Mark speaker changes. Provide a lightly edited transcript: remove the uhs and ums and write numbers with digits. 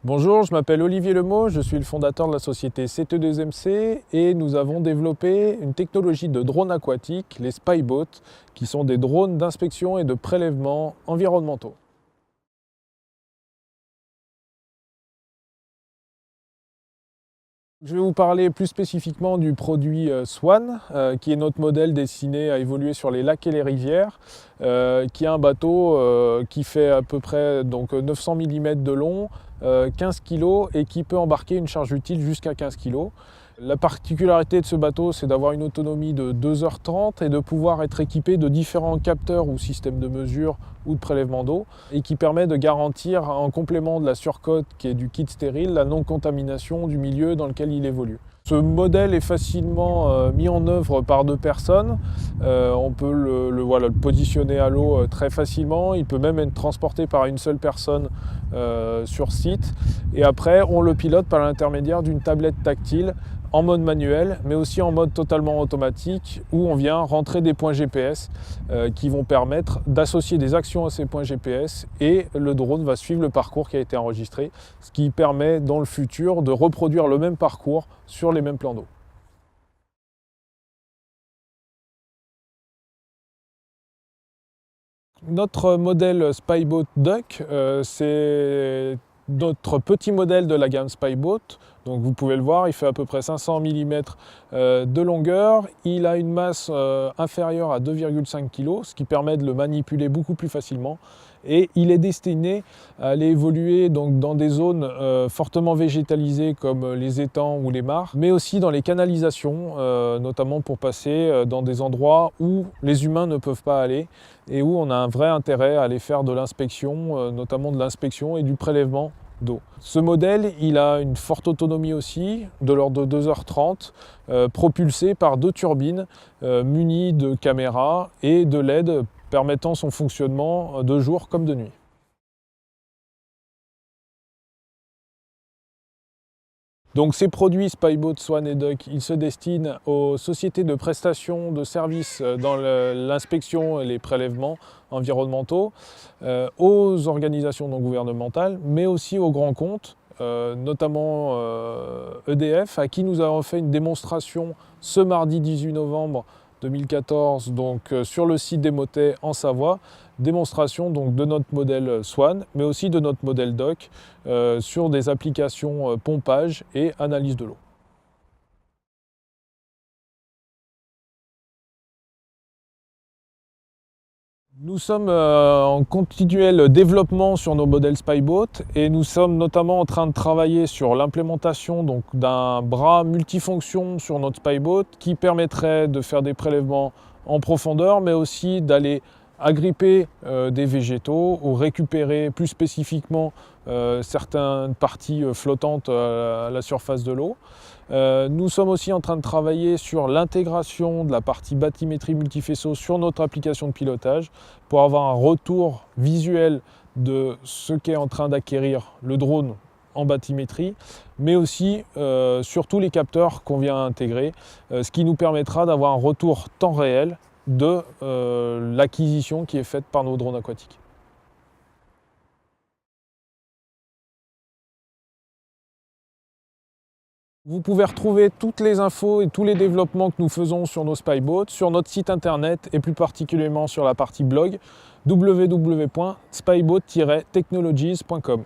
Speaker 1: Bonjour, je m'appelle Olivier Lemot, je suis le fondateur de la société CT2MC et nous avons développé une technologie de drones aquatiques, les Spyboats, qui sont des drones d'inspection et de prélèvement environnementaux. Je vais vous parler plus spécifiquement du produit Swan, qui est notre modèle destiné à évoluer sur les lacs et les rivières, qui est un bateau qui fait à peu près 900 mm de long, 15 kg et qui peut embarquer une charge utile jusqu'à 15 kg. La particularité de ce bateau, c'est d'avoir une autonomie de 2h30 et de pouvoir être équipé de différents capteurs ou systèmes de mesure ou de prélèvement d'eau et qui permet de garantir, en complément de la surcote qui est du kit stérile, la non-contamination du milieu dans lequel il évolue. Ce modèle est facilement mis en œuvre par deux personnes. On peut le positionner à l'eau très facilement. Il peut même être transporté par une seule personne sur site. Et après, on le pilote par l'intermédiaire d'une tablette tactile en mode manuel, mais aussi en mode totalement automatique, où on vient rentrer des points GPS qui vont permettre d'associer des actions à ces points GPS et le drone va suivre le parcours qui a été enregistré, ce qui permet dans le futur de reproduire le même parcours sur les mêmes plans d'eau. Notre modèle Spyboat Duck, c'est notre petit modèle de la gamme Spyboat. Donc vous pouvez le voir, il fait à peu près 500 mm de longueur. Il a une masse inférieure à 2,5 kg, ce qui permet de le manipuler beaucoup plus facilement. Et il est destiné à aller évoluer dans des zones fortement végétalisées comme les étangs ou les mares, mais aussi dans les canalisations, notamment pour passer dans des endroits où les humains ne peuvent pas aller et où on a un vrai intérêt à aller faire de l'inspection, notamment de l'inspection et du prélèvement d'eau. Ce modèle, il a une forte autonomie aussi, de l'ordre de 2h30, propulsé par deux turbines munies de caméras et de LED permettant son fonctionnement de jour comme de nuit. Donc ces produits Spyboat, Swan et Duck, ils se destinent aux sociétés de prestation de services dans l'inspection et les prélèvements environnementaux, aux organisations non gouvernementales, mais aussi aux grands comptes, notamment EDF, à qui nous avons fait une démonstration ce mardi 18 novembre 2014 sur le site des Motets en Savoie, démonstration de notre modèle Swan, mais aussi de notre modèle Duck sur des applications pompage et analyse de l'eau. Nous sommes en continuel développement sur nos modèles Spyboat et nous sommes notamment en train de travailler sur l'implémentation d'un bras multifonction sur notre Spyboat qui permettrait de faire des prélèvements en profondeur mais aussi d'aller agripper des végétaux ou récupérer plus spécifiquement certaines parties flottantes à la surface de l'eau. Nous sommes aussi en train de travailler sur l'intégration de la partie bathymétrie multifaisceau sur notre application de pilotage pour avoir un retour visuel de ce qu'est en train d'acquérir le drone en bathymétrie, mais aussi sur tous les capteurs qu'on vient intégrer, ce qui nous permettra d'avoir un retour temps réel de l'acquisition qui est faite par nos drones aquatiques. Vous pouvez retrouver toutes les infos et tous les développements que nous faisons sur nos Spyboats sur notre site internet et plus particulièrement sur la partie blog www.spyboat-technologies.com.